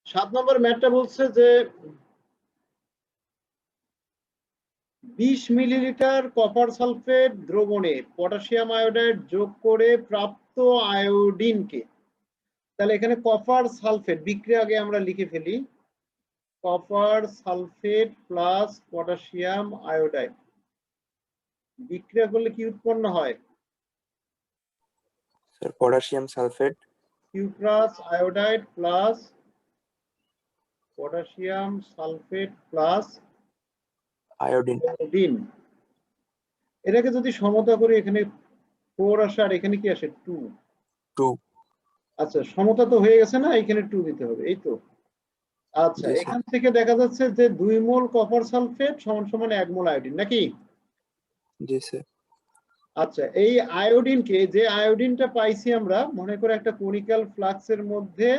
7 নম্বর ম্যাথটা বলছে যে 20 মিলিলিটার কপার সালফেট দ্রবণে পটাশিয়াম আয়োডাইড যোগ করে প্রাপ্ত আয়োডিনকে, তাহলে এখানে কপার সালফেট বিক্রিয়া আগে আমরা লিখে ফেলি, copper sulphate plus potassium iodide বিক্রিয়া করলে কি উৎপন্ন হয়? Sir potassium sulphate cuprous iodide plus potassium sulphate plus iodine. এটাকে যদি সমতা করি এখানে 4 আসে আর এখানে কি আসে 2। আচ্ছা সমতা তো হয়ে গেছে না, এখানে 2 দিতে হবে, এই তো। আচ্ছা এখান থেকে দেখা যাচ্ছে যে 2 মোল কপার সালফেট সমান সমান 1 মোল আয়োডিন নাকি? জি স্যার। আচ্ছা এই আয়োডিনকে, যে আয়োডিনটা পাইছি আমরা, মনে করে একটা কনিক্যাল ফ্লাক্সের মধ্যে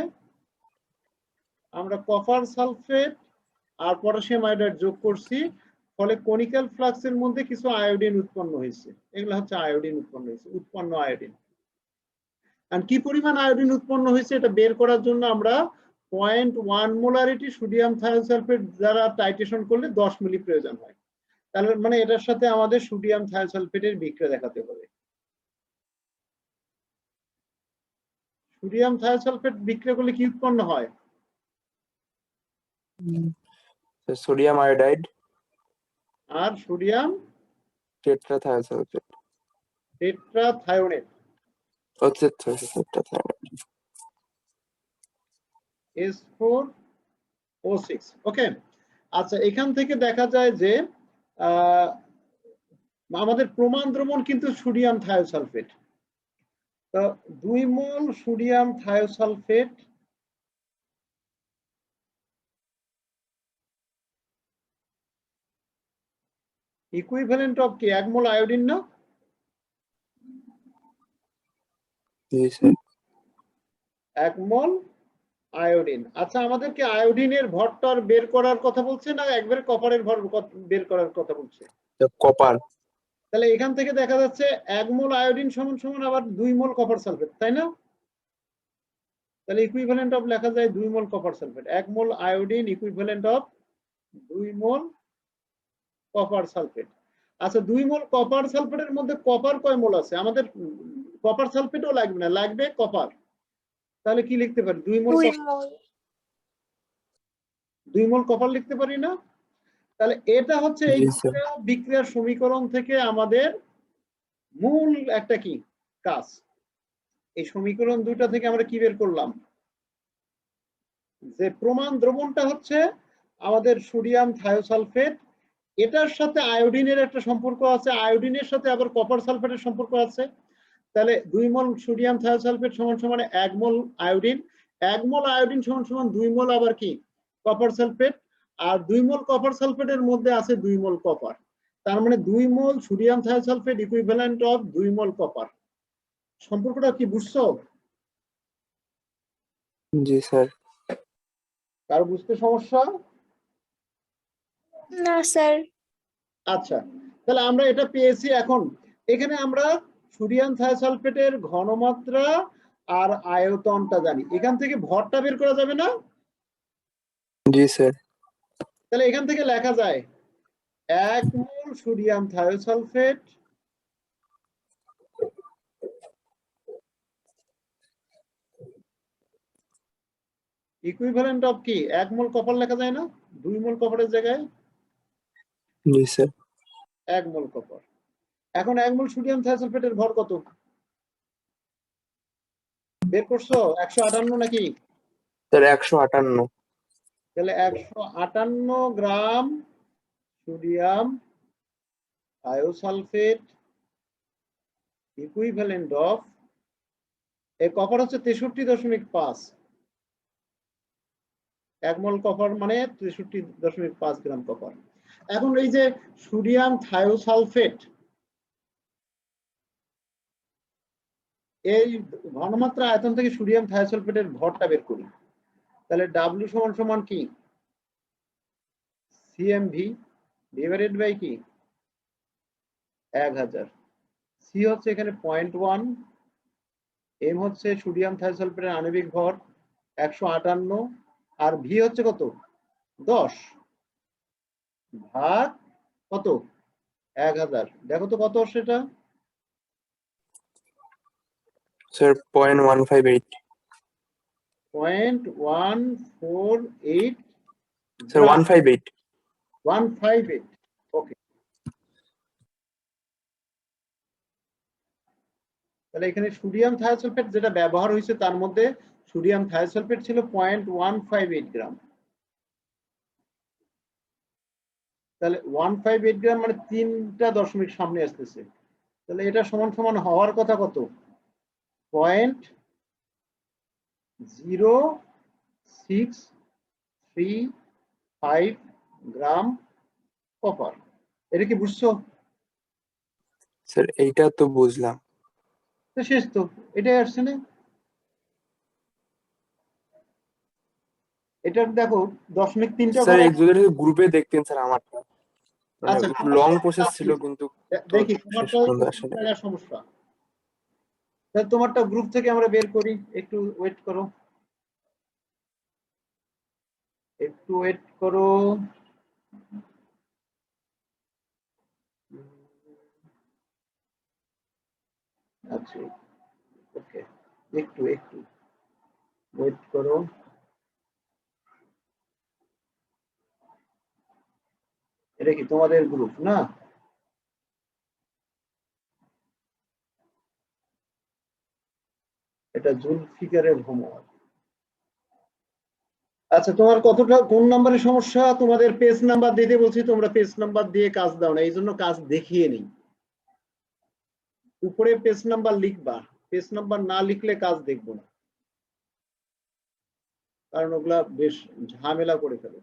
আমরা কপার সালফেট আর পটাশিয়াম আয়োডাইড যোগ করছি, ফলে কনিক্যাল ফ্লাক্সের মধ্যে কিছু আয়োডিন উৎপন্ন হয়েছে, এগুলো হচ্ছে আয়োডিন উৎপন্ন হয়েছে, উৎপন্ন আয়োডিন। আর কি পরিমাণ আয়োডিন উৎপন্ন হয়েছে এটা বের করার জন্য আমরা 0.1 মোলারিটি সোডিয়াম থায়োসালফেট দ্বারা টাইট্রেশন করলে 10 মিলি প্রয়োজন হয়। তাহলে মানে এটার সাথে আমাদের সোডিয়াম থায়োসালফেটের বিক্রিয়া দেখাতে হবে। সোডিয়াম থায়োসালফেট বিক্রিয়া করলে কি উৎপন্ন হয়? সোডিয়াম আয়োডাইড আর সোডিয়াম টেট্রাথায়োসালফেট, টেট্রাথায়োনেট, S4O6। ওকে, আচ্ছা এখান থেকে দেখা যায় যে আমাদের প্রমাণ দ্রবণ কিন্তু সোডিয়াম থায়োসালফেট। তো 2 মোল সোডিয়াম থায়োসালফেট ইকুইভ্যালেন্ট অফ কি 1 মোল আয়োডিন না? জি স্যার। 1 mole iodine. আচ্ছা আমাদেরকে আয়োডিনের ভরটা বের করার কথা বলছে না একবারে কপারের ভর বের করার কথা বলছে? কপার। তাহলে এখান থেকে দেখা যাচ্ছে 1 মোল আয়োডিন সমান সমান আবার 2 মোল কপার সালফেট, তাই না? তাহলে ইকুইভ্যালেন্ট অফ লেখা যায় 2 mole copper sulphate. 1 mole iodine equivalent of 2 mole copper sulphate. আচ্ছা 2 মোল কপার সালফেটের মধ্যে কপার কয় মোল আছে? আমাদের কপার সালফেটও লাগবে না, লাগবে কপার। তাহলে কি লিখতে পারি? 2 মোল কপার লিখতে পারি না? তাহলে এটা হচ্ছে এই বিক্রিয়ার সমীকরণ থেকে আমাদের মূল একটা কি কাজ। এই সমীকরণ দুইটা থেকে আমরা কি বের করলাম? যে প্রমাণ দ্রবণটা হচ্ছে আমাদের সোডিয়াম থায়োসালফেট, এটার সাথে আয়োডিনের একটা সম্পর্ক আছে, আয়োডিনের সাথে আবার কপার সালফেটের সম্পর্ক আছে। তাহলে 2 মোল সোডিয়াম থায়োসালফেট সমান সমান 1 মোল আয়োডিন, 1 মোল আয়োডিন সমান সমান 2 মোল আবার কি কপার সালফেট, আর 2 মোল কপার সালফেটের মধ্যে আছে 2 মোল কপার। তার মানে 2 মোল sodium thiosulphate equivalent of 2 mole copper. সম্পর্কটা কি বুঝছো? জি স্যার। কার বুঝতে সমস্যা? না স্যার। আচ্ছা তাহলে আমরা এটা পেয়েছি। এখন এখানে আমরা সোডিয়াম থায়োসালফেটের ঘনমাত্রা আর আয়তনটা জানি, এখান থেকে ভরটা বের করা যাবে না? জি স্যার। তাহলে এখান থেকে লেখা যায় 1 মোল সোডিয়াম থায়োসালফেট ইকুইভ্যালেন্ট অফ কি 1 মোল কপার লেখা যায় না? 2 মোল কপারের জায়গায় জি স্যার। 1 মোল কপার। এখন 1 মোল সোডিয়াম থায়োসালফেটের ভর কত বের করছো? 158 নাকি? স্যার 158। তাহলে 158 gram sodium thiosulphate equivalent of, এই কপার হচ্ছে 63.5, 1 মোল কপার মানে 63.5 গ্রাম কপার। এখন এই যে সোডিয়াম থায়োসালফেট, এই ঘনমাত্রা আয়তন থেকে সোডিয়াম থায়োসালফেটের ভরটা বের করি। তাহলে W সমান সমান কি CMV ডিভাইডেড বাই কি 1000। সি হচ্ছে এখানে 0.1, এম হচ্ছে সোডিয়াম থায়োসালফেটের আণবিক ভর 158, আর ভি হচ্ছে কত 10 ভাগ কত 1000। দেখো তো কত সেটা স্যার 0.158 0.148 স্যার 158 158 ওকে। তাহলে এখানে সোডিয়াম থায়োসালফেট যেটা ব্যবহার হয়েছে তার মধ্যে সোডিয়াম থায়োসালফেট ছিল 0.158 গ্রাম। তাহলে 158 গ্রাম মানে 3টা দশমিক সামনে আসতেছে। তাহলে এটা সমান সমান হওয়ার কথা কত 0.0635 গ্রাম কপার। এটা কি বুঝছো? স্যার এইটা তো বুঝলাম। তো শেষ তো, এটাই আসছে না? এটা দেখো 0.3টা স্যার ঘর। এগুলো গ্রুপে দেখতেন স্যার আমারটা, মানে আচ্ছা একটু লং প্রসেস ছিল কিন্তু দেখি শেষ তোমারটা পর্যন্ত আসেনি। সমস্যা। তাহলে তোমারটা গ্রুপ থেকে আমরা বের করি, একটু ওয়েট করো, একটু ওয়েট করো। আচ্ছা ওকে, একটু একটু ওয়েট করো। এটা কি তোমাদের গ্রুপ না? এটা জুলফিকারের হোমওয়ার্ক। আচ্ছা তোমার কতটা কোন নাম্বারের সমস্যা? তোমাদের পেজ নাম্বার দিতে বলছি, তোমরা পেজ নাম্বার দিয়ে কাজ দাও না, এই জন্য কাজ দেখিয়ে নেই। উপরে পেজ নাম্বার লিখবা, পেজ নাম্বার না লিখলে কাজ দেখবো না, কারণ ওগুলা বেশ ঝামেলা করে ফেলে।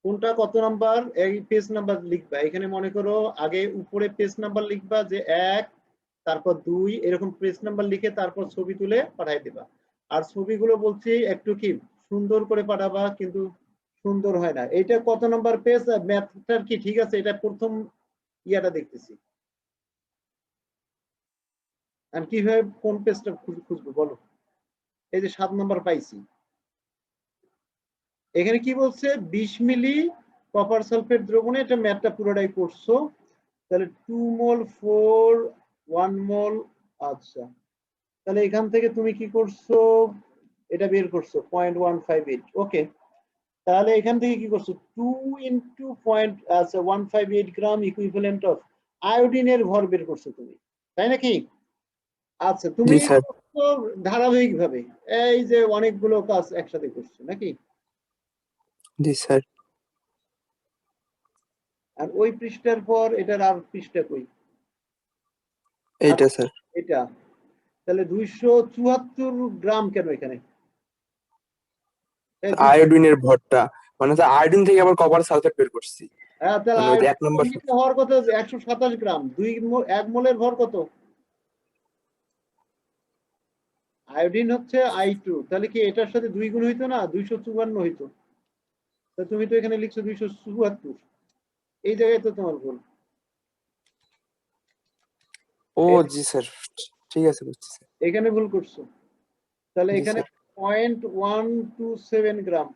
কোনটা কত নাম্বার এই পেজ নাম্বার লিখবা। এখানে মনে করো আগে উপরে পেজ নাম্বার লিখবা যে 1, তারপর 2, এরকম পেজ নাম্বার লিখে তারপর ছবি তুলে পাঠাই দিবা। আর ছবিগুলো বলছি একটু কি সুন্দর করে পাঠাবা, কিন্তু সুন্দর হয় না। এইটা কত নাম্বার পেজ? ম্যাথটার কি ঠিক আছে? এটা প্রথম ইয়াটা দেখতেছি। আমি কিভাবে কোন পেজটা খুঁজবো বলো? এই যে 7 নাম্বার পাইছি। এখানে কি বলছে 20 মিলি কপার সালফেট দ্রবণে, এটা ম্যাথটা পুরোটাই করছো। তাহলে 2 মোল 4 1 মোল। আচ্ছা তাহলে এখান থেকে তুমি কি করছো, এটা বের করছো 0.158 ওকে। তাহলে এখান থেকে কি করছো 2 ইনটু পয়েন্ট, আচ্ছা 158 গ্রাম ইকুইভ্যালেন্ট অফ আয়োডিনের ভর বের করছো তুমি, তাই নাকি? আচ্ছা তুমি জি স্যার। ধারাবাহিক ভাবে এই যে অনেকগুলো কাজ একসাথে করছো নাকি? জি স্যার। আর ওই পৃষ্ঠার পর এটার আর পৃষ্ঠা কই? এইটা স্যার। এটা তাহলে 274 গ্রাম কেন এখানে? আয়োডিনের ভরটা, মানে স্যার আয়োডিন থেকে আবার কপার সালফেট বের করছি, তাহলে মানে ওই যে 1 নম্বর। হওয়ার কথা 127 গ্রাম, 1 মোলের ভর কত? আয়োডিন হচ্ছে I2, তাহলে কি এটার সাথে 2 গুণ হইতো না? 254 হইতো। তো তুমি তো এখানে লিখছো 274, এই জায়গায় তো তোমার ভুল। ও জি স্যার, ঠিক আছে বুঝছি স্যার। এখানে ভুল করছো। তাহলে জি এখানে স্যার। 0.127 গ্রাম,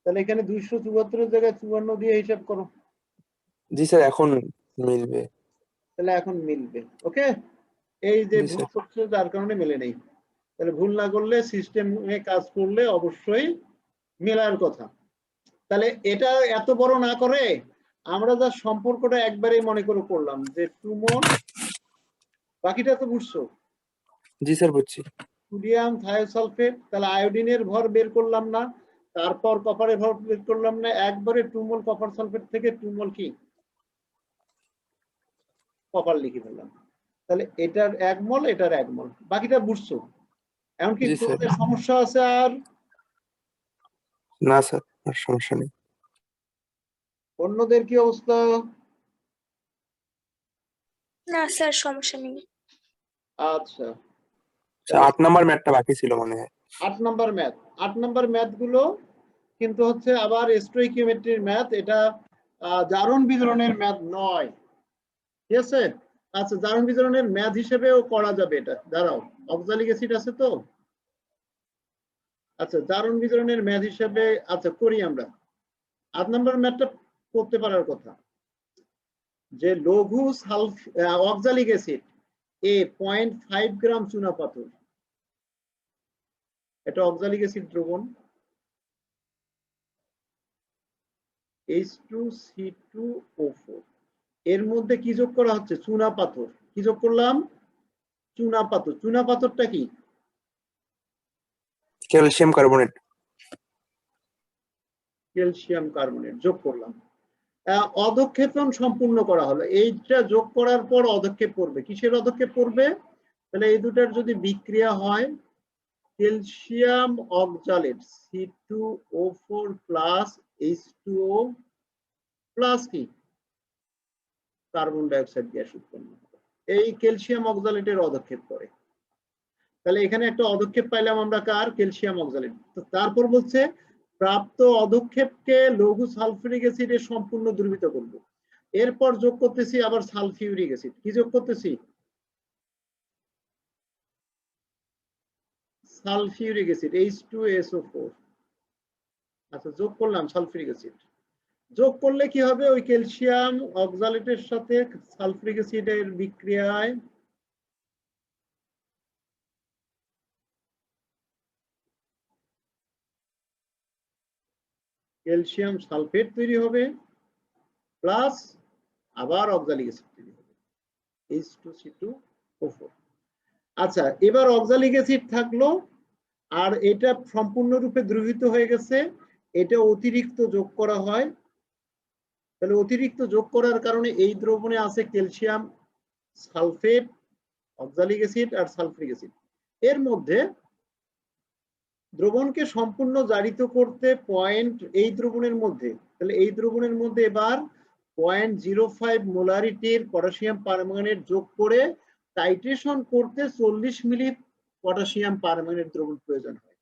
তাহলে এখানে 274 এর জায়গায় 54 দিয়ে হিসাব করো। জি স্যার এখন মিলবে। তাহলে এখন মিলবে ওকে। এই যে জি ভুল স্যার। করছো যার কারণে মেলে নেই। তাহলে ভুল না করলে সিস্টেমে কাজ করলে অবশ্যই মেলার কথা। তাহলে এটা এত বড় না করে আমরা যা সম্পর্কটা একবারেই মনে করে করলাম যে 2 মোল, বাকিটা তো বুঝছো। জি স্যার বুঝছি। সোডিয়াম থায়োসালফেট, তাহলে আয়োডিনের ভর বের করলাম না, তারপর কপারের ভর বের করলাম না, একবারে 2 মোল কপার সালফেট থেকে 2 মোল কি কপার লিখে ফেললাম। তাহলে এটার 1 মোল, এটার 1 মোল, বাকিটা বুঝছো। এমনকি জি স্যার। তোমাদের সমস্যা আছে আর? না স্যার আর সমস্যা নেই। অন্যদের কি অবস্থা? না স্যার সমস্যা নেই। আচ্ছা স্যার তাহলে 8 নাম্বার ম্যাথটা বাকি ছিল মনে হয়। 8 নাম্বার ম্যাথ, 8 নাম্বার ম্যাথ গুলো কিন্তু হচ্ছে আবার স্টোইকিওমেট্রির ম্যাথ, এটা জারণ বিতরণের ম্যাথ নয়, ঠিক আছে? আচ্ছা জারণ বিতরণের ম্যাথ হিসেবেও করা যাবে এটা। দাঁড়াও, অক্সালিক অ্যাসিড আছে তো, আচ্ছা, জারণ বিজারণের ম্যাথ হিসাবে আচ্ছা করি আমরা 8 নম্বর ম্যাথটা করতে পারার কথা, যে লঘু অক্সালিক অ্যাসিড এ 0.5 গ্রাম চুনা পাথর, এটা অক্সালিক অ্যাসিড দ্রবণ H2C2O4, এর মধ্যে কি যোগ করা হচ্ছে? চুনা পাথর। কি যোগ করলাম? চুনা পাথর। চুনা পাথরটা কি? Calcium carbonate. ক্যালসিয়াম কার্বনেট যোগ করলাম। অধক্ষেপণ সম্পূর্ণ করা হলো। এইটা যোগ করার পর অধক্ষেপ করবে। কিসের অধক্ষেপ করবে? তাহলে এই দুটার যদি বিক্রিয়া হয়, calcium oxalate C2O4 plus H2O plus কি কার্বন ডাইঅক্সাইড গ্যাস উৎপন্ন হবে। এই ক্যালসিয়াম অক্সালেটের অধক্ষেপ করে। তাহলে এখানে একটা অধক্ষেপ পাইলাম আমরা কার? Calcium oxalate. তারপর বলছে প্রাপ্ত অধক্ষেপকে লঘু সালফিউরিক অ্যাসিডে সম্পূর্ণ দ্রবীভূত করব। এরপর যোগ করতেছি আবার সালফিউরিক অ্যাসিড। কি যোগ করতেছি? Sulphuric acid H2SO4। আচ্ছা, যোগ করলাম সালফিউরিক অ্যাসিড। যোগ করলে কি হবে? ওই ক্যালসিয়াম অক্সালেটের সাথে সালফিউরিক অ্যাসিডের বিক্রিয়ায় ক্যালসিয়াম সালফেট তৈরি হবে প্লাস আবার অক্সালিক অ্যাসিড তৈরি হবে H2C2O4। আচ্ছা, এবার অক্সালিক অ্যাসিড থাকলো, আর এটা সম্পূর্ণরূপে দ্রবীভূত হয়ে গেছে। এটা অতিরিক্ত যোগ করা হয়। তাহলে অতিরিক্ত যোগ করার কারণে এই দ্রবণে আছে ক্যালসিয়াম সালফেট, অক্সালিক অ্যাসিড আর সালফিউরিক অ্যাসিড। এর মধ্যে দ্রবণকে সম্পূর্ণ জারিত করতে এই দ্রবণের মধ্যে, তাহলে এই দ্রবণের মধ্যে এবার 0.05 মোলারিটির পটাশিয়াম পারম্যাঙ্গানেট যোগ করে টাইট্রেশন করতে 40 মিলি পটাশিয়াম পারম্যাঙ্গানেট দ্রবণ প্রয়োজন হয়।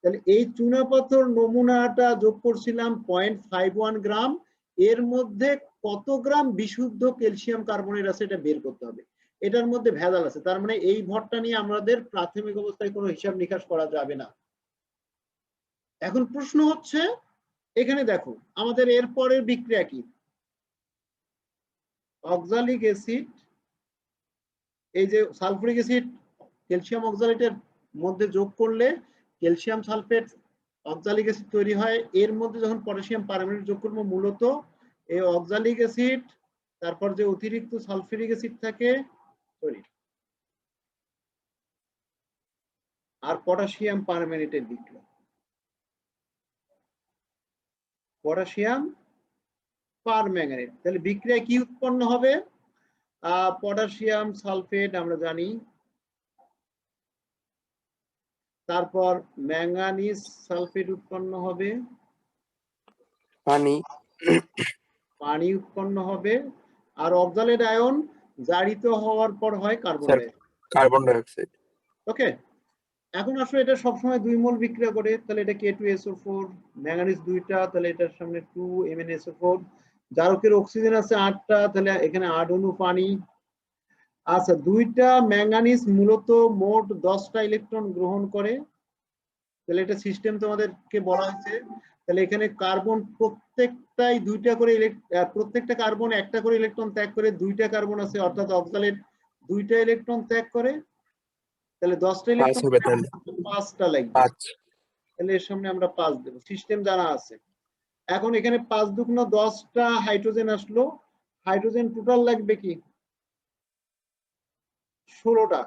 তাহলে এই চুনাপাথর নমুনাটা যোগ করছিলাম 0.51 গ্রাম। এর মধ্যে কত গ্রাম বিশুদ্ধ ক্যালসিয়াম কার্বনেট আছে এটা বের করতে হবে। এটার মধ্যে ভেজাল আছে, তার মানে এই ভরটা নিয়ে আমাদের প্রাথমিক অবস্থায় কোনো হিসাব নিকাশ করা যাবে না। এখন প্রশ্ন হচ্ছে, এখানে দেখো আমাদের এর পরের বিক্রিয়া কি? অক্সালিক অ্যাসিড, এই যে সালফিউরিক অ্যাসিড ক্যালসিয়াম অক্সালেটের মধ্যে যোগ করলে ক্যালসিয়াম সালফেট অক্সালিক অ্যাসিড তৈরি হয়। এর মধ্যে যখন পটাশিয়াম পারম্যাঙ্গানেট যোগ করবো, মূলত এই অক্সালিক অ্যাসিড তারপর যে অতিরিক্ত সালফিউরিক অ্যাসিড থাকে তৈরি, আর পটাশিয়াম পারম্যাঙ্গানেটের বিক্রিয়া। পটাশিয়াম পারম্যাঙ্গানেট, তাহলে বিক্রিয়া কি উৎপন্ন হবে? পটাশিয়াম সালফেট আমরা জানি, তারপর ম্যাঙ্গানিজ সালফেট উৎপন্ন হবে, পানি উৎপন্ন হবে, আর অক্সালেট আয়ন জারিত হওয়ার পর হয় কার্বন ডাইঅক্সাইড। ওকে, এখন আসলে এটা সবসময় 2 মোল বিক্রিয়া করে, তাহলে এটা K2SO4, ম্যাঙ্গানিজ 2টা, তাহলে এটার সামনে 2MnSO4, জারকের অক্সিজেন আছে 8টা, তাহলে এখানে 8 অণু পানি। আচ্ছা, 2টা ম্যাঙ্গানিজ মূলত মোট 10টা ইলেকট্রন গ্রহণ করে, তাহলে এটা সিস্টেম তোমাদেরকে বলা হয়েছে। তাহলে এখানে কার্বন প্রত্যেকটাই 2টা করে প্রত্যেকটা কার্বন 1টা করে ইলেকট্রন ত্যাগ করে, 2টা কার্বন আছে, অর্থাৎ অক্সালেট 2টা ইলেকট্রন ত্যাগ করে, তাহলে 10টা ইলেকট্রন 5টা লাগবে, তাহলে এর সামনে আমরা 5 দেব। সিস্টেম জানা আছে। এখন এখানে 5 দুগুণ 10টা হাইড্রোজেন আসলো, হাইড্রোজেন টোটাল লাগবে কি 16টা,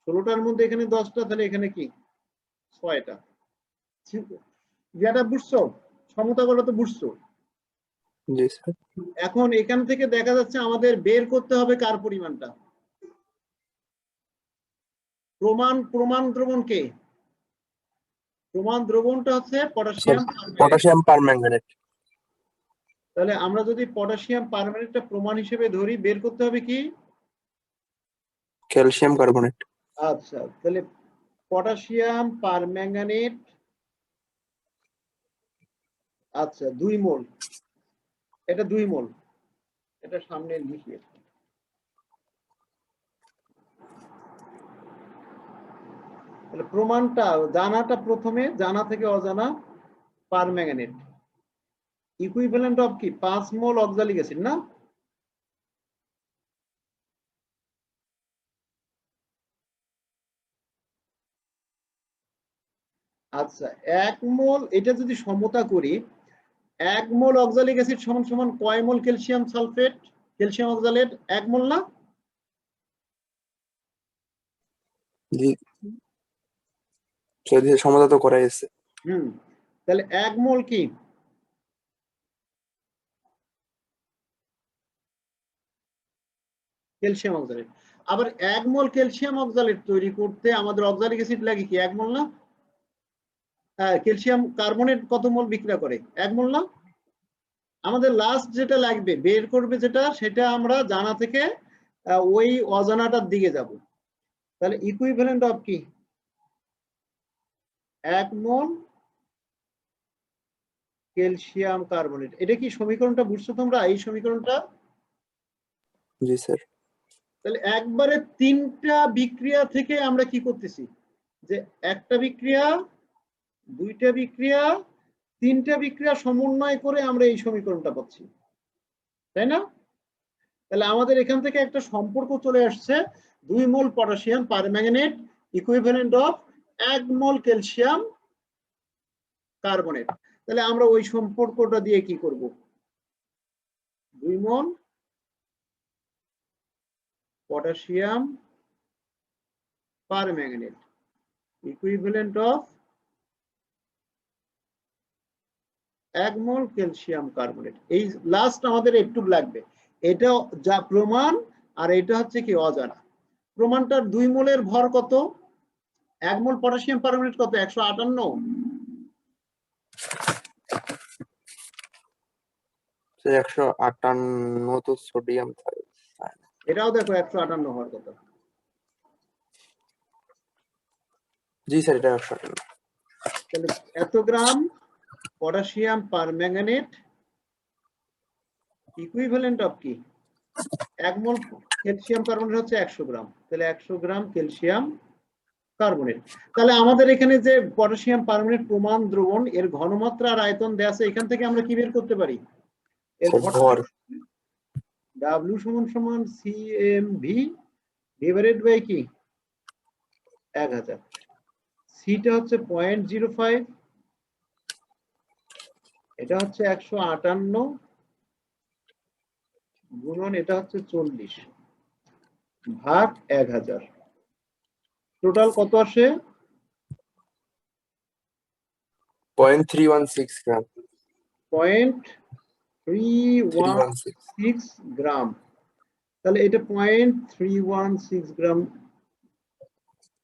16টার মধ্যে এখানে 10টা, তাহলে এখানে কি 6টা। যেটা বুঝছো, সমতা করা তো বুঝছো। এখন এখান থেকে দেখা যাচ্ছে আমাদের বের করতে হবে কার পরিমাণটা? প্রমাণ দ্রবণ কে? প্রমাণ দ্রবণটা হচ্ছে পটাশিয়াম পারম্যাঙ্গানেট। তাহলে আমরা যদি পটাশিয়াম পারম্যাঙ্গানেটটা প্রমাণ হিসেবে ধরি, বের করতে হবে কি? Calcium carbonate. আচ্ছা, তাহলে পটাশিয়াম পারম্যাঙ্গানেট, আচ্ছা 2 মোল, এটা 2 মোল, এটা সামনে লিখিয়ে তাহলে প্রমাণটা জানাটা প্রথমে, জানা থেকে অজানা পারম্যাঙ্গানেট ইকুইভ্যালেন্ট অফ কি 5 মোল অক্সালিক অ্যাসিড না? আচ্ছা 1 মোল, এটা যদি সমতা করি 1 মোল অক্সালিক অ্যাসিড সমান সমান কয় মোল ক্যালসিয়াম সালফেট, ক্যালসিয়াম অক্সালেট? 1 মোল না? জি যদি সমতা তো করা গেছে। তাহলে 1 মোল কি ক্যালসিয়াম অক্সালেট। আবার 1 মোল ক্যালসিয়াম অক্সালেট তৈরি করতে আমাদের অক্সালিক অ্যাসিড লাগে কি 1 মোল না? হ্যাঁ, ক্যালসিয়াম কার্বনেট কত মোল বিক্রিয়া করে? 1 মোল না? আমাদের লাস্ট যেটা লাগবে বের করবে যেটা, সেটা আমরা জানা থেকে ওই অজানাটার দিকে যাব। তাহলে ইকুইভ্যালেন্ট অফ কি 1 মোল ক্যালসিয়াম কার্বনেট। এটা কি সমীকরণটা বুঝছো তোমরা, এই সমীকরণটা? জি স্যার। তাহলে একবারে 3টা বিক্রিয়া থেকে আমরা কি করতেছি, যে একটা বিক্রিয়া, 2টা বিক্রিয়া, 3টা বিক্রিয়া সমন্বয় করে আমরা এই সমীকরণটা পাচ্ছি, তাই না? তাহলে আমাদের এখান থেকে একটা সম্পর্ক চলে আসছে, 2 মোল potassium permanganate equivalent of 1 mole calcium carbonate. তাহলে আমরা ওই সম্পর্কটা দিয়ে কি করব, 2 মোল potassium permanganate equivalent of 1 mole calcium carbonate. এই লাস্ট আমাদের একটু লাগবে, এটা যা প্রমাণ, আর এটা হচ্ছে কি অজানা। প্রমাণটার 2 মোলের ভর কত, 1 মোল পটাশিয়াম পারম্যাঙ্গানেট কত, 158। স্যার 158 তো সোডিয়াম থাকে। এটাও দেখো 158 হওয়ার কথা। জি স্যার এটা 158। তাহলে এত গ্রাম পটাশিয়াম পারম্যাঙ্গানেট ইকুইভ্যালেন্ট অফ কি 1 মোল ক্যালসিয়াম কার্বনেট হচ্ছে 100 গ্রাম। তাহলে 100 গ্রাম ক্যালসিয়াম কার্বনেট। তাহলে আমাদের এখানে যে পটাশিয়াম পারম্যাঙ্গানেট প্রমাণ দ্রবণ, এর ঘনমাত্রা আর আয়তন দেয়া আছে, এখান থেকে আমরা কি বের করতে পারি, এর ভর W সমান সমান CMV ডিভাইডেড বাই কি 1000। সিটা হচ্ছে 0.05, এটা হচ্ছে 158 গুণন এটা হচ্ছে 40 ভাগ 1000। টোটাল কত আসে, 0.316 গ্রাম। 0.316 গ্রাম। তাহলে এটা 0.316 গ্রাম,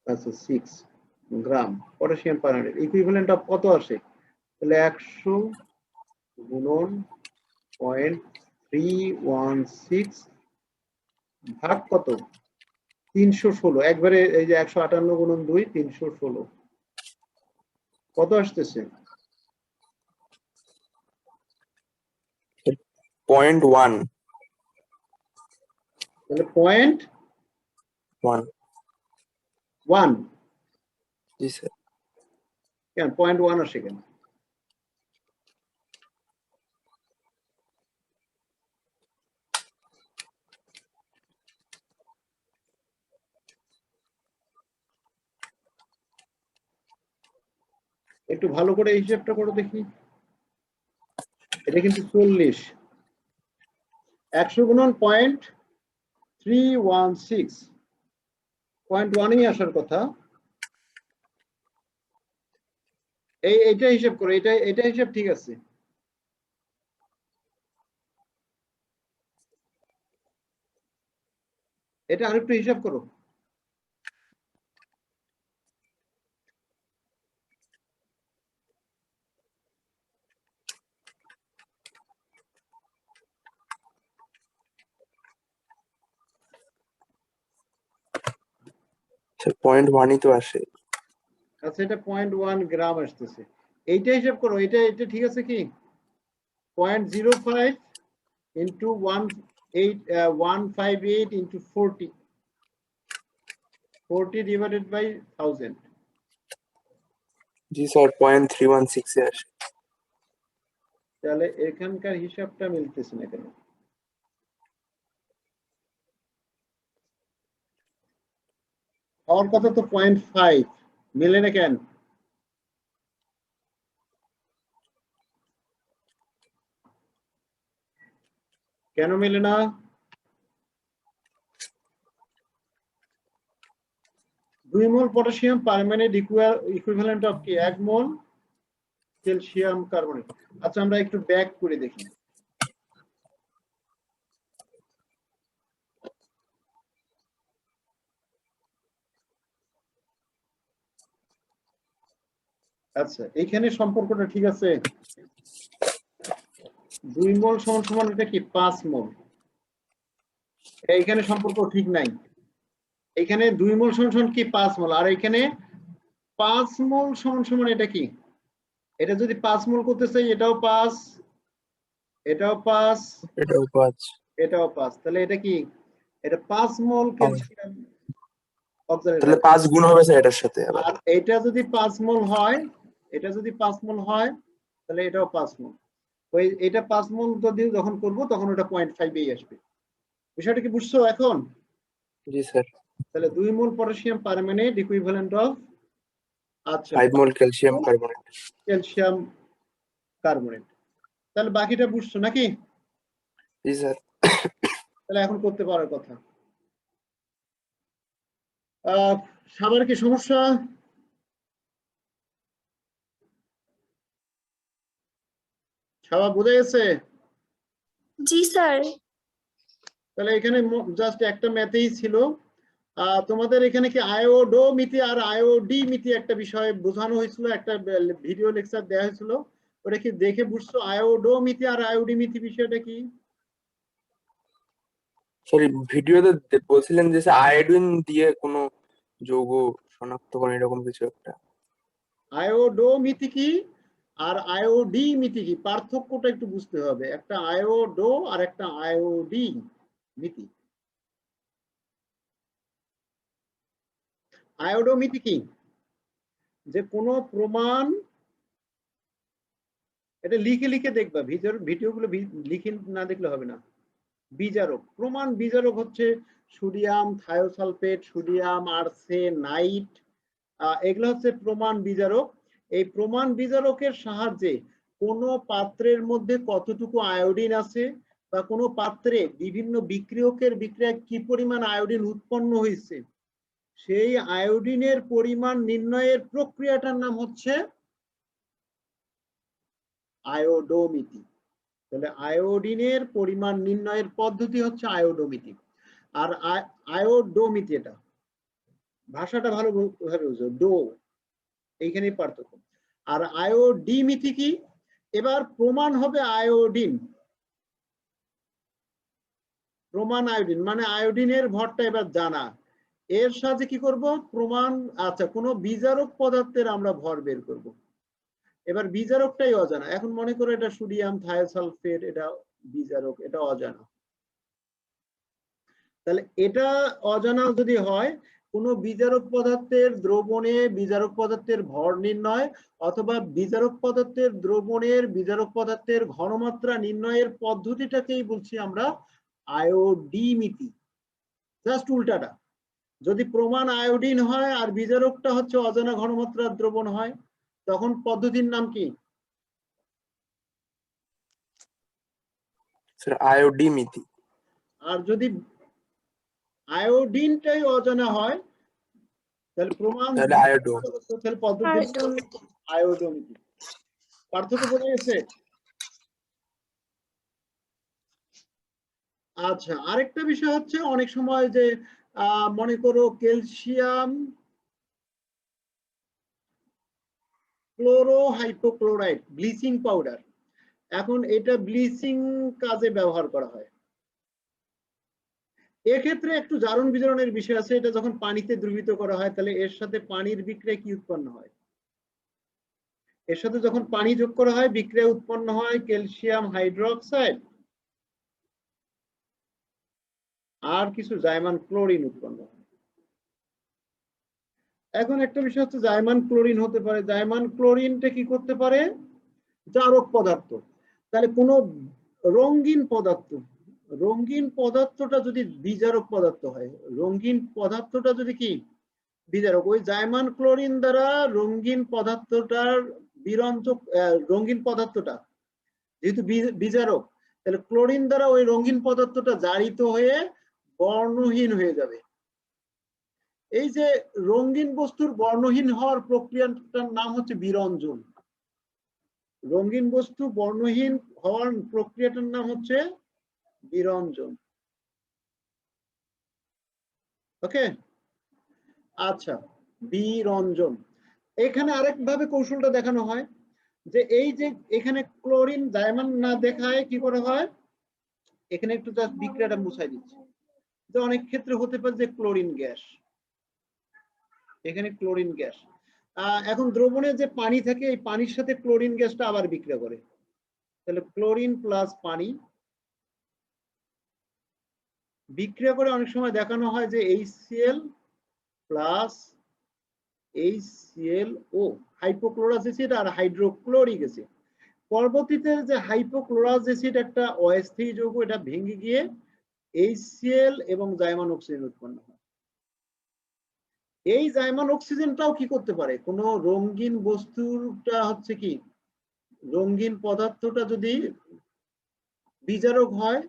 আচ্ছা 6 গ্রাম পটাশিয়াম পারম্যাঙ্গানেট ইকুইভ্যালেন্ট অফ কত আসে, তাহলে 100 গুণন 0.316 ভাগ কত 316, একবারে এই যে 158 গুণন 2 316 কত আসতেছে, 0.1 তাহলে 0.1 জি স্যার। কেন 0.1 আসে কেন? একটু ভালো করে হিসাবটা করো দেখি। এটা কিন্তু 40, 100 গুণন 0.316, 0.1ই আসার কথা। এইটা হিসাব করো, এটা হিসাব ঠিক আছে। এটা আরেকটু হিসাব করো। স্যার 0.1ই তো আসে। আচ্ছা এটা 0.1 গ্রাম আসতেছে, এইটা হিসাব করো। এটা ঠিক আছে কি 0.05 into 158 into 40 divided by 1000। G sir 0.316 এ আসে। তাহলে এখানকার হিসাবটা মিলতেছে না কেন? হওয়ার কথা তো 0.5, মিলে না কেন? কেন মিলে না? দুই মোল পটাশিয়াম পারমানেন্ট ইকুইভ্যালেন্ট অফ কি 1 মোল ক্যালসিয়াম কার্বনেট। আচ্ছা আমরা একটু ব্যাক করে দেখি। আচ্ছা এইখানে সম্পর্কটা ঠিক আছে, 2 মোল সমান সমান এটা কি 5 মোল। এইখানে সম্পর্ক ঠিক নাই, এখানে 2 মোল সমান সমান কি 5 মোল, আর এখানে 5 মোল সমান সমান এটা কি, এটা যদি 5 মোল করতে চাই এটাও 5, এটাও 5, এটাও 5। এটাও 5, তাহলে এটা কি, এটা 5 মোল ক্যালসিয়াম অক্সালেট। তাহলে 5 গুণ হবে স্যার এটার সাথে আবার। আর এটা যদি 5 মোল হয়, এটা যদি 5 মোল হয় তাহলে এটাও 5 মোল। ওই এটা 5 মোল যদি যখন করব তখন ওটা 0.5 এই আসবে। বিষয়টা কি বুঝছো এখন? জি স্যার। তাহলে 2 মোল পটাশিয়াম পারম্যানেন্ট ইকুইভ্যালেন্ট অফ, আচ্ছা 5 মোল ক্যালসিয়াম কার্বনেট। Calcium carbonate. তাহলে বাকিটা বুঝছো নাকি? জি স্যার। তাহলে এখন করতে পারার কথা। সবার কি সমস্যা? সবার বোঝা গেছে? জি স্যার। তাহলে এখানে জাস্ট একটা ম্যাথেই ছিল। তোমাদের এখানে কি আয়োডোমিতি আর আয়োডিমিতি একটা বিষয় বোঝানো হয়েছিল, একটা ভিডিও লেকচার দেওয়া হয়েছিল, ওটা কি দেখে বুঝছো? আয়োডোমিতি আর আয়োডিমিতি বিষয়টা কি? সরি, ভিডিওতে বলছিলেন যে আয়োডিন দিয়ে কোনো যৌগ শনাক্ত করেন এরকম কিছু একটা। আয়োডোমিতি কি আর আয়োডিমিতি কি, পার্থক্যটা একটু বুঝতে হবে। একটা আয়োডো আর একটা আয়োডি মিতি। আয়োডোমিতি কি, যে কোনো প্রমাণ, এটা লিখে লিখে দেখবা, ভিডিওগুলো লিখে না দেখলে হবে না। বিজারক, প্রমাণ বিজারক হচ্ছে সোডিয়াম থায়োসালফেট, সোডিয়াম আর্সেনাইট, এগুলো হচ্ছে প্রমাণ বিজারক। এই প্রমাণ বিজারকের সাহায্যে কোনো পাত্রের মধ্যে কতটুকু আয়োডিন আছে বা কোনো পাত্রে বিভিন্ন বিক্রিয়কের বিক্রিয়ায় কি পরিমাণ আয়োডিন উৎপন্ন হয়েছে, সেই আয়োডিনের পরিমাণ নির্ণয়ের প্রক্রিয়াটার নাম হচ্ছে আয়োডোমিতি। তাহলে আয়োডিনের পরিমাণ নির্ণয়ের পদ্ধতি হচ্ছে আয়োডোমিতি। আর আয়োডোমিতি, এটা ভাষাটা ভালো ভাবে বুঝো, ডো, এইখানেই পার্থক্য। আর আয়োডিমিতি কি, এবার প্রমাণ হবে আয়োডিন, প্রমাণ আয়োডিন মানে আয়োডিনের ভরটা এবার জানা, এর সাথে কি করব প্রমাণ, আচ্ছা কোন বিজারক পদার্থের আমরা ভর বের করব। এবার বিজারকটাই অজানা, এখন মনে করো এটা সোডিয়াম থায়োসালফেট, এটা বিজারক, এটা অজানা। তাহলে এটা অজানা যদি হয়, কোন বিজারক পদার্থের দ্রবণে বিজারক পদার্থের ভর নির্ণয় অথবা বিজারক পদার্থের দ্রবণের বিজারক পদার্থের ঘনমাত্রা নির্ণয়ের পদ্ধতিটাকেই বলছি আমরা আয়োডিমিতি। জাস্ট উল্টাটা, যদি প্রমাণ আয়োডিন হয় আর বিজারকটা হচ্ছে অজানা ঘনমাত্রার দ্রবণ হয়, তখন পদ্ধতির নাম কি? স্যার আয়োডিমিতি। আর যদি আয়োডিনটাই অজানা হয় তাহলে প্রমাণ, তাহলে আয়োডো। তাহলে পদ্ধতি আয়োডোমিতি। পার্থক্য বোঝা গেছে? আচ্ছা আরেকটা বিষয় হচ্ছে, অনেক সময় যে মনে করো ক্যালসিয়াম ক্লোরোহাইপোক্লোরাইড ব্লিচিং পাউডার, এখন এটা ব্লিচিং কাজে ব্যবহার করা হয়। এক্ষেত্রে একটু জারণ বিজারণের বিষয় আছে, এটা যখন পানিতে দ্রবীভূত করা হয় তাহলে এর সাথে পানির বিক্রিয়া কি উৎপন্ন হয়, এর সাথে যখন পানি যোগ করা হয় বিক্রিয়া উৎপন্ন হয় ক্যালসিয়াম হাইড্রোক্সাইড আর কিছু জাইমান ক্লোরিন উৎপন্ন হয়। এখন একটা বিষয় হচ্ছে জাইমান ক্লোরিন হতে পারে। জাইমান ক্লোরিনটা কি করতে পারে? জারক পদার্থ। তাহলে কোনো রঙিন পদার্থটা যদি বিজারক পদার্থ হয়, রঙিন পদার্থটা যদি কি বিজারক, ওই জাইমান ক্লোরিন দ্বারা রঙিন পদার্থটার বিরঞ্জক, রঙিন পদার্থটা যেহেতু বিজারক, তাহলে ক্লোরিন দ্বারা ওই রঙিন পদার্থটা জারিত হয়ে বর্ণহীন হয়ে যাবে। এই যে রঙিন বস্তুর বর্ণহীন হওয়ার প্রক্রিয়াটার নাম হচ্ছে বিরঞ্জন। রঙিন বস্তু বর্ণহীন হওয়ার প্রক্রিয়াটার নাম হচ্ছে বিরঞ্জন। ওকে, আচ্ছা, বিরঞ্জন। এখানে আরেকভাবে কৌশলটা দেখানো হয় যে এই যে এখানে ক্লোরিন জাইমান না দেখায় কি করা হয়, এখানে একটু জাস্ট বিক্রিয়াটা মুছাই দিচ্ছি। যে অনেক ক্ষেত্রে হতে পারে যে ক্লোরিন গ্যাস, এখানে ক্লোরিন গ্যাস, এখন দ্রবণে যে পানি থাকে এই পানির সাথে ক্লোরিন গ্যাসটা আবার বিক্রিয়া করে, তাহলে ক্লোরিন প্লাস পানি বিক্রিয়া করে অনেক সময় দেখানো হয় যে HCl plus HClO, hypochlorous acid আর হাইড্রোক্লোরিক অ্যাসিড। পরবর্তীতে যে হাইপোক্লোরাস অ্যাসিড একটা অস্থির যৌগ, এটা ভেঙে গিয়ে HCl এবং জাইমান অক্সিজেন উৎপন্ন হয়। এই জাইমান অক্সিজেনটাও কি করতে পারে, কোনো রঙিন বস্তুটা হচ্ছে কি, রঙিন পদার্থটা যদি বিজারক হয়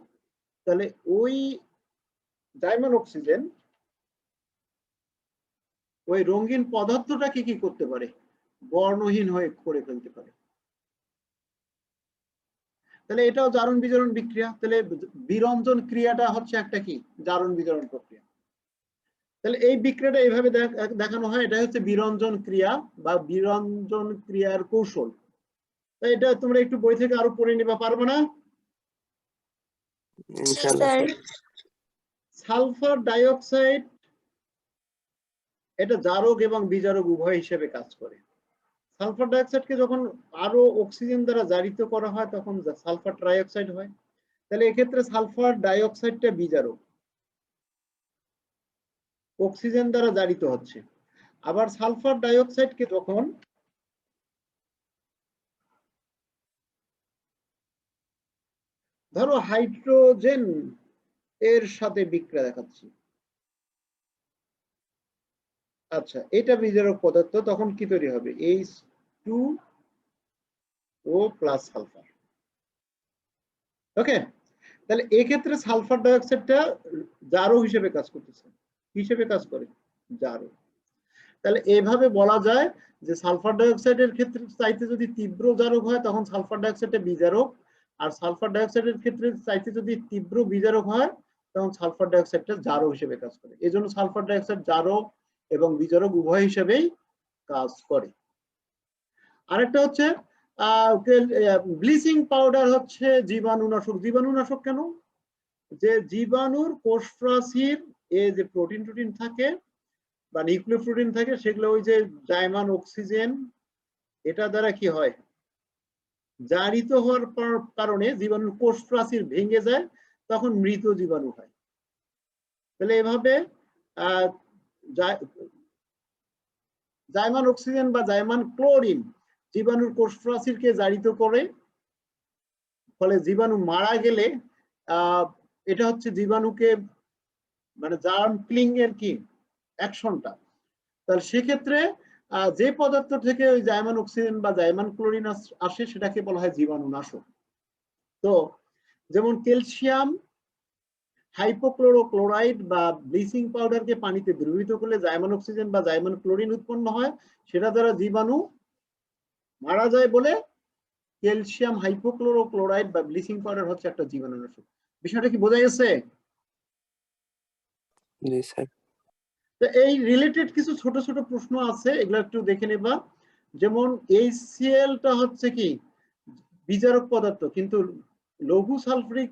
তাহলে ওই জাইমান অক্সিজেন ওই রঙিন পদার্থটাকে কি করতে পারে, বর্ণহীন হয়ে করে ফেলতে পারে। তাহলে এটাও জারণ বিজারণ বিক্রিয়া। তাহলে বিরঞ্জন ক্রিয়াটা হচ্ছে একটা কি, জারণ বিজারণ প্রক্রিয়া। তাহলে এই বিক্রিয়াটা এইভাবে দেখানো হয়, এটা হচ্ছে বিরঞ্জন ক্রিয়া বা বিরঞ্জন ক্রিয়ার কৌশল। তাই এটা তোমরা একটু বই থেকে আরো পড়ে নিবা, পারবে না? সালফার ডাইঅক্সাইড এটা জারক এবং বিজারক উভয় হিসেবে কাজ করে। সালফার ডাইঅক্সাইডকে যখন আরো অক্সিজেন দ্বারা জারিত করা হয় তখন সালফার ট্রাইঅক্সাইড হয়। তাহলে এক্ষেত্রে সালফার ডাইঅক্সাইডটা বিজারক, অক্সিজেন দ্বারা জারিত হচ্ছে। আবার সালফার ডাইঅক্সাইডকে যখন ধরো হাইড্রোজেন এর সাথে বিক্রিয়া দেখাচ্ছি, আচ্ছা এটা বিজারক পদার্থ, তখন কি তৈরি হবে, H2O প্লাস সালফার। ওকে, তাহলে এক্ষেত্রে সালফার ডাইঅক্সাইডটা জারক হিসেবে কাজ করতেছে। হিসেবে কাজ করে জারক। তাহলে এভাবে বলা যায় যে সালফার ডাইঅক্সাইডের ক্ষেত্রে চাইতে যদি তীব্র জারক হয় তখন সালফার ডাইঅক্সাইডটা বিজারক, আর সালফার ডাইঅক্সাইডের ক্ষেত্রে চাইতে যদি তীব্র বিজারক হয় তখন সালফার ডাইঅক্সাইডটা জারক হিসেবে কাজ করে। এজন্য সালফার ডাইঅক্সাইড জারক এবং বিজারক উভয় হিসেবেই কাজ করে। আরেকটা হচ্ছে ব্লিচিং পাউডার হচ্ছে জীবাণুনাশক। জীবাণুনাশক কেন? যে জীবাণুর কোষ প্রাচীর এ যে প্রোটিন টোটিন থাকে বা নিউক্লিওপ্রোটিন থাকে সেগুলো ওই যে জাইমান অক্সিজেন এটা দ্বারা কি হয়, জারিত হওয়ার কারণে জীবাণুর কোষ প্রাচীর ভেঙে যায়, তখন মৃত জীবাণু হয়। তাহলে এভাবে জাইমান অক্সিজেন বা জাইমান ক্লোরিন জীবাণুর কোষ প্রাচীরকে জারিত করে, ফলে জীবাণু মারা গেলে এটা হচ্ছে জীবাণুকে মানে জার্ম কিলিং এর কি অ্যাকশনটা। তাহলে সেক্ষেত্রে যে পদার্থ থেকে ওই জাইমান অক্সিজেন বা জাইমান ক্লোরিন আসে সেটাকে বলা হয় জীবাণুনাশক। তো যেমন ক্যালসিয়াম হাইপোক্লোরোক্লোরাইড বা ব্লিচিং পাউডারকে পানিতে দ্রবীভূত করলে জাইমান অক্সিজেন বা জাইমান ক্লোরিন উৎপন্ন হয়, সেটা দ্বারা জীবাণু মারা যায় বলে ক্যালসিয়াম হাইপোক্লোরোক্লোরাইড বা ব্লিচিং পাউডার হচ্ছে একটা জীবাণুনাশক। বিষয়টা কি বোঝা গেছে? জি স্যার। তো এই রিলেটেড কিছু ছোট ছোট প্রশ্ন আছে, এগুলো একটু দেখে নেবা। যেমন HCl টা হচ্ছে কি বিজারক পদার্থ, কিন্তু লঘু সালফারিক